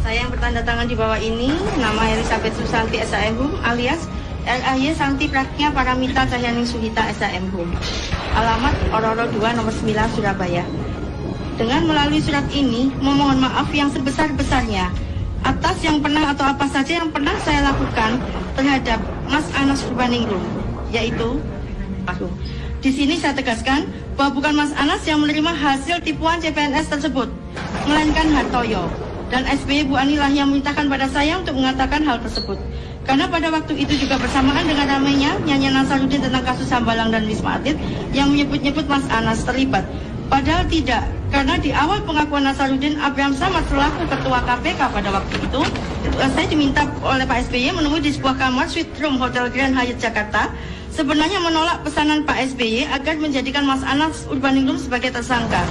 Saya yang bertanda tangan di bawah ini, nama Elizabeth Susanti SHM alias LAY Santi Pragya Paramita Cahyaning Suhita SHM. Alamat Ororo 2 nomor 9 Surabaya. Dengan melalui surat ini, memohon maaf yang sebesar-besarnya atas yang pernah atau apa saja yang pernah saya lakukan terhadap Mas Anas Urbaningrum, yaitu di sini saya tegaskan bahwa bukan Mas Anas yang menerima hasil tipuan CPNS tersebut, melainkan Hartoyo. Dan SBY Bu Ani lah yang memintakan pada saya untuk mengatakan hal tersebut. Karena pada waktu itu juga bersamaan dengan ramainya nyanyian Nasaruddin tentang kasus Hambalang dan Wisma Atlet yang menyebut-nyebut Mas Anas terlibat. Padahal tidak, karena di awal pengakuan Nasaruddin, Abraham Samad selaku Ketua KPK pada waktu itu, saya diminta oleh Pak SBY menemui di sebuah kamar suite room Hotel Grand Hyatt Jakarta, sebenarnya menolak pesanan Pak SBY agar menjadikan Mas Anas Urbaningrum sebagai tersangka.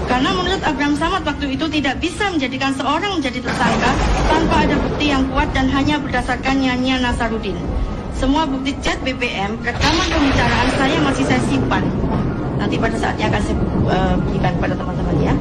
Karena menurut Abraham Samad waktu itu tidak bisa menjadikan seorang menjadi tersangka tanpa ada bukti yang kuat dan hanya berdasarkan nyanyian Nasaruddin. Semua bukti chat BBM, rekaman pembicaraan saya masih saya simpan. Nanti pada saatnya akan saya berikan kepada teman-teman ya,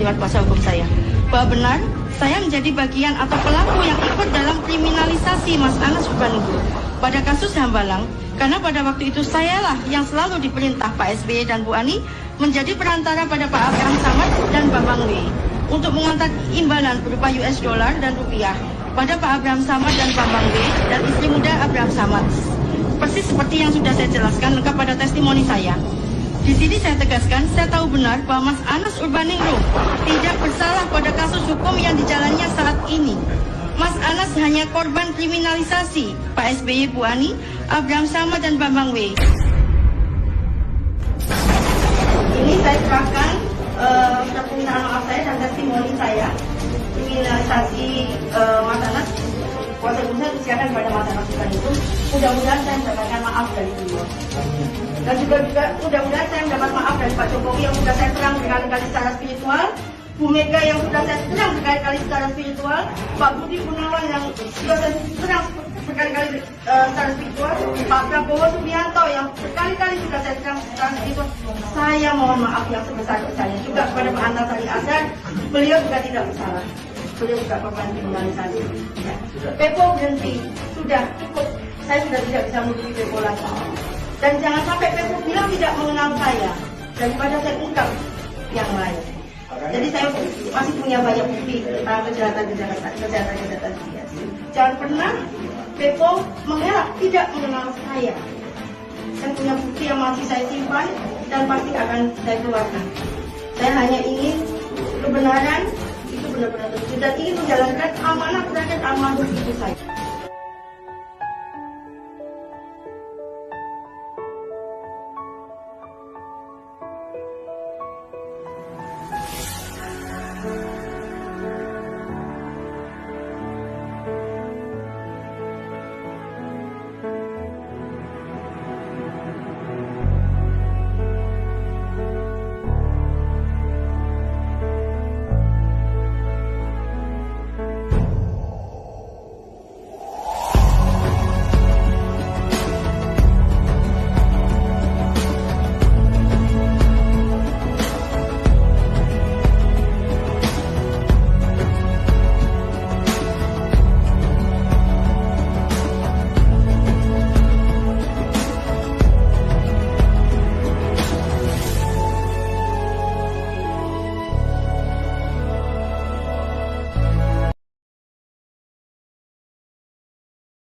lewat kuasa hukum saya. Bahwa benar, saya menjadi bagian atau pelaku yang ikut dalam kriminalisasi Mas Anas Urbaningrum pada kasus Hambalang, karena pada waktu itu sayalah yang selalu diperintah Pak SBY dan Bu Ani menjadi perantara pada Pak Abraham Samad dan Bambang W untuk mengantar imbalan berupa US dollar dan rupiah pada Pak Abraham Samad dan Bambang W dan istri muda Abraham Samad. Persis seperti yang sudah saya jelaskan lengkap pada testimoni saya. Di sini saya tegaskan, saya tahu benar bahwa Mas Anas Urbaningrum tidak bersalah pada kasus hukum yang dijalannya saat ini. Mas Anas hanya korban kriminalisasi Pak SBY, Bu Ani, Abraham Samad dan Bambang W. Ini saya serahkan permintaan maaf saya dan testimoni saya kriminalisasi Mas Anas. Kuasa hukum saya disiarkan kepada Mas Anas itu. Mudah-mudahan saya mendapatkan maaf dari beliau. Dan juga mudah-mudahan saya mendapat maaf dari Pak Jokowi yang sudah saya serang berkali-kali secara spiritual, Bu Mega yang sudah saya serang berkali-kali secara spiritual, Pak Budi Gunawan yang sudah saya serang berkali-kali secara spiritual, Pak Prabowo Subianto yang berkali-kali sudah saya serang secara spiritual. Saya mohon maaf yang sebesar-besarnya juga kepada Pak Antasari Azhar, beliau juga tidak bersalah. Beliau juga korban kriminalisasi. Ya. Pepo berhenti, sudah cukup. Saya sudah tidak bisa menutupi Pepo lagi. Dan jangan sampai Pepo bilang tidak mengenal saya, daripada saya ungkap yang lain. Jadi saya masih punya banyak bukti tentang kejahatan dia. Jangan pernah Pepo mengelak tidak mengenal saya. Saya punya bukti yang masih saya simpan dan pasti akan saya keluarkan. Saya hanya ingin kebenaran itu benar-benar terwujud dan ingin menjalankan amanah terakhir almarhum ibu saya.